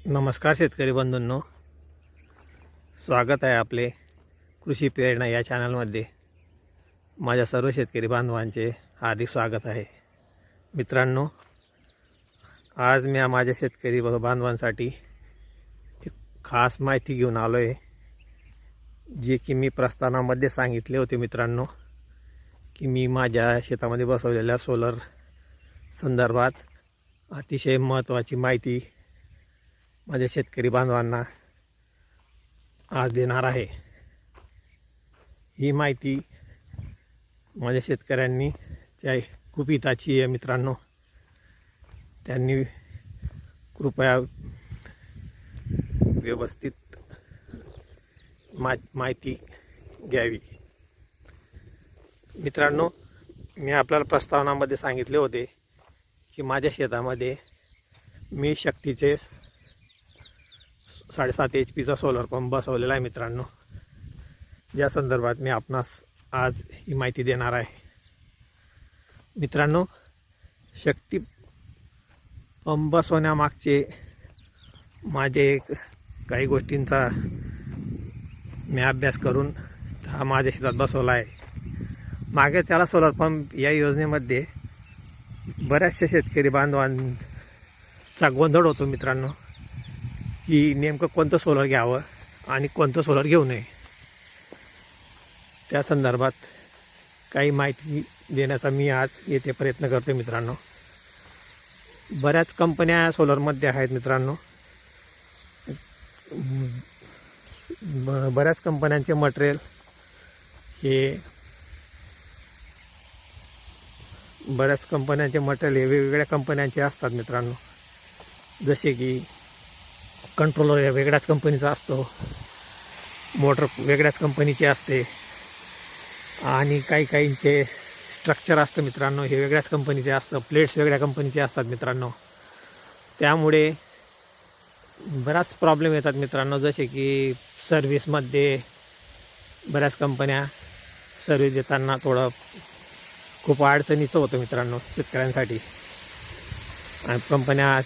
नमस्कार शेतकरी बंधूंनो, स्वागत आहे आपले कृषी प्रेरणा या चॅनलमध्ये. माझ्या सर्व शेतकरी बांधवांचे हार्दिक स्वागत आहे. मित्रांनो, आज मी माझ्या शेतकरी बांधवांसाठी एक खास माहिती घेऊन आलो आहे, जी की मी प्रस्थानामध्ये सांगितले होते. मित्रांनो, की मी माझ्या शेतामध्ये बसवलेल्या सोलर संदर्भात अतिशय महत्त्वाची माहिती माझ्या शेतकरी बांधवांना आज देणार आहे. ही माहिती माझ्या शेतकऱ्यांनी त्या खूप हिताची आहे. मित्रांनो, त्यांनी कृपया व्यवस्थित माहिती घ्यावी. मित्रांनो, मी आपल्याला प्रस्तावनामध्ये सांगितले होते की माझ्या शेतामध्ये मी शक्तीचे 7.5 HP सोलर पंप बसवलेला आहे. मित्रांनो, या संदर्भात मी आपणास आज ही माहिती देणार आहे. मित्रांनो, शक्ती पंप बसवण्यामागचे माझे काही गोष्टींचा मी अभ्यास करून हा माझ्या शेतात बसवला आहे. मागे त्याला सोलर पंप या योजनेमध्ये बऱ्याचशा शेतकरी बांधवांचा गोंधळ होतो. मित्रांनो, की नेमकं कोणतं सोलर घ्यावं आणि कोणतं सोलर घेऊ नये, त्या संदर्भात काही माहिती देण्याचा मी आज येथे प्रयत्न करतो. मित्रांनो, बऱ्याच कंपन्या सोलरमध्ये आहेत. मित्रांनो, बऱ्याच कंपन्यांचे मटेरियल हे वेगवेगळ्या कंपन्यांचे असतात. मित्रांनो, जसे की कंट्रोलर या वेगळ्याच कंपनीचा असतो, मोटर वेगळ्याच कंपनीची असते, आणि काहींचे स्ट्रक्चर असतं. मित्रांनो, हे वेगळ्याच कंपनीचे असतं, प्लेट्स वेगळ्या कंपनीचे असतात. मित्रांनो, त्यामुळे बराच प्रॉब्लेम येतात. मित्रांनो, जसे की सर्व्हिसमध्ये बऱ्याच कंपन्या सर्व्हिस देताना खूप अडचणीचं होतं. मित्रांनो, शेतकऱ्यांसाठी, आणि कंपन्या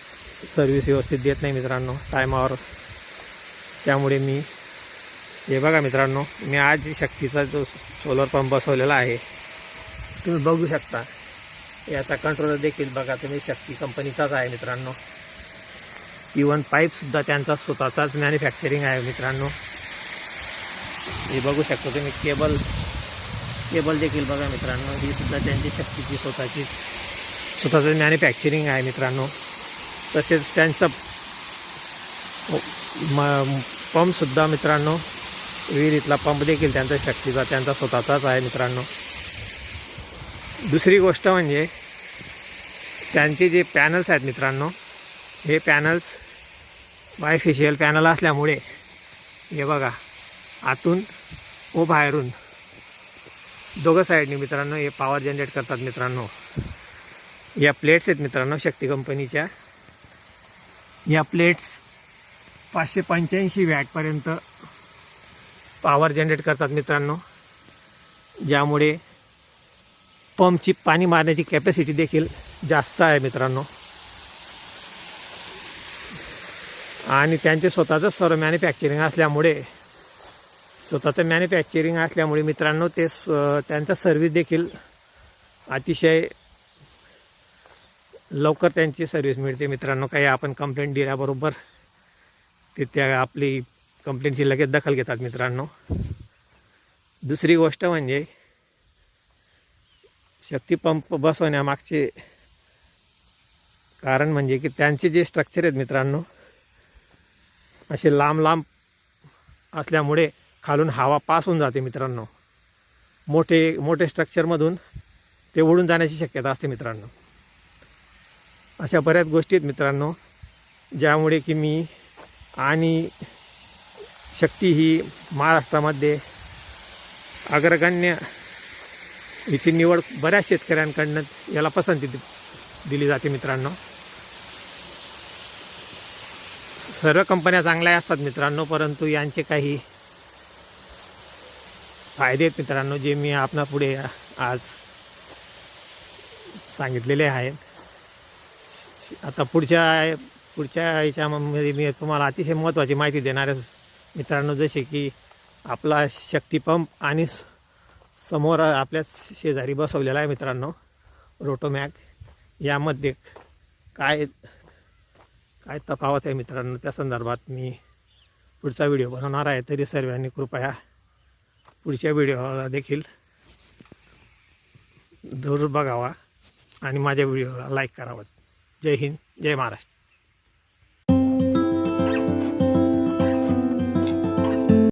सर्व्हिस व्यवस्थित देत नाही. मित्रांनो, टायमावर. त्यामुळे मी हे बघा मित्रांनो, मी आज शक्तीचा जो सोलर पंप बसवलेला आहे, तुम्ही बघू शकता. याचा कंट्रोलर देखील बघा तुम्ही, शक्ती कंपनीचाच आहे. मित्रांनो, इवन पाईपसुद्धा त्यांचा स्वतःचाच मॅन्युफॅक्चरिंग आहे. मित्रांनो, हे बघू शकता तुम्ही. केबल देखील बघा. मित्रांनो, ही सुद्धा त्यांची शक्तीची स्वतःचं मॅन्युफॅक्चरिंग आहे. मित्रांनो, तसेच त्यांचा पंपसुद्धा मित्रांनो, विहिरीतला पंप देखील त्यांचा शक्तीचा त्यांचा स्वतःचाच आहे. मित्रांनो, दुसरी गोष्ट म्हणजे त्यांचे जे पॅनल्स आहेत. मित्रांनो, हे पॅनल्स बायफेशियल पॅनल असल्यामुळे हे बघा, आतून व बाहेरून दोघं साईडनी मित्रांनो हे पॉवर जनरेट करतात. मित्रांनो, या प्लेट्स आहेत. मित्रांनो, शक्ती कंपनीच्या या प्लेट्स 585 वॅटपर्यंत पॉवर जनरेट करतात. मित्रांनो, ज्यामुळे पंपची पाणी मारण्याची कॅपॅसिटी देखील जास्त आहे. मित्रांनो, आणि त्यांचे स्वतःचं सर्व मॅन्युफॅक्चरिंग असल्यामुळे मित्रांनो, ते त्यांचा सर्व्हिस देखील अतिशय लवकर त्यांची सर्व्हिस मिळते. मित्रांनो, काही आपण कंप्लेंट दिल्याबरोबर ते त्या आपली कंप्लेंटची लगेच दखल घेतात. मित्रांनो, दुसरी गोष्ट म्हणजे शक्ती पंप बसवण्यामागचे कारण म्हणजे की त्यांचे जे स्ट्रक्चर आहेत. मित्रांनो, असे लांब असल्यामुळे खालून हवा पास होऊन जाते. मित्रांनो, मोठे स्ट्रक्चरमधून ते उडून जाण्याची शक्यता असते. मित्रांनो, अशा बऱ्याच गोष्टी आहेत. मित्रांनो, ज्यामुळे की मी आणि शक्ती ही महाराष्ट्रामध्ये अग्रगण्य हिची निवड बऱ्याच शेतकऱ्यांकडनं याला पसंती दिली जाते. मित्रांनो, सर्व कंपन्या चांगल्या असतात. मित्रांनो, परंतु यांचे काही फायदे आहेत. मित्रांनो, जे मी आपणा पुढे आज सांगितलेले आहेत. आता पुढच्या पुढच्या याच्यामध्ये मी तुम्हाला अतिशय महत्त्वाची माहिती देणार आहे मित्रांनो, जसे की आपला शक्तिपंप आणि समोर आपल्या शेजारी बसवलेला आहे मित्रांनो रोटोमॅक, यामध्ये काय काय तफावत आहे मित्रांनो, त्या संदर्भात मी पुढचा व्हिडिओ बनवणार आहे. तरी सर्वांनी कृपया पुढच्या व्हिडिओला देखील जरूर बघावा आणि माझ्या व्हिडिओला लाईक करावं. जय हिंद, जय महाराष्ट्र.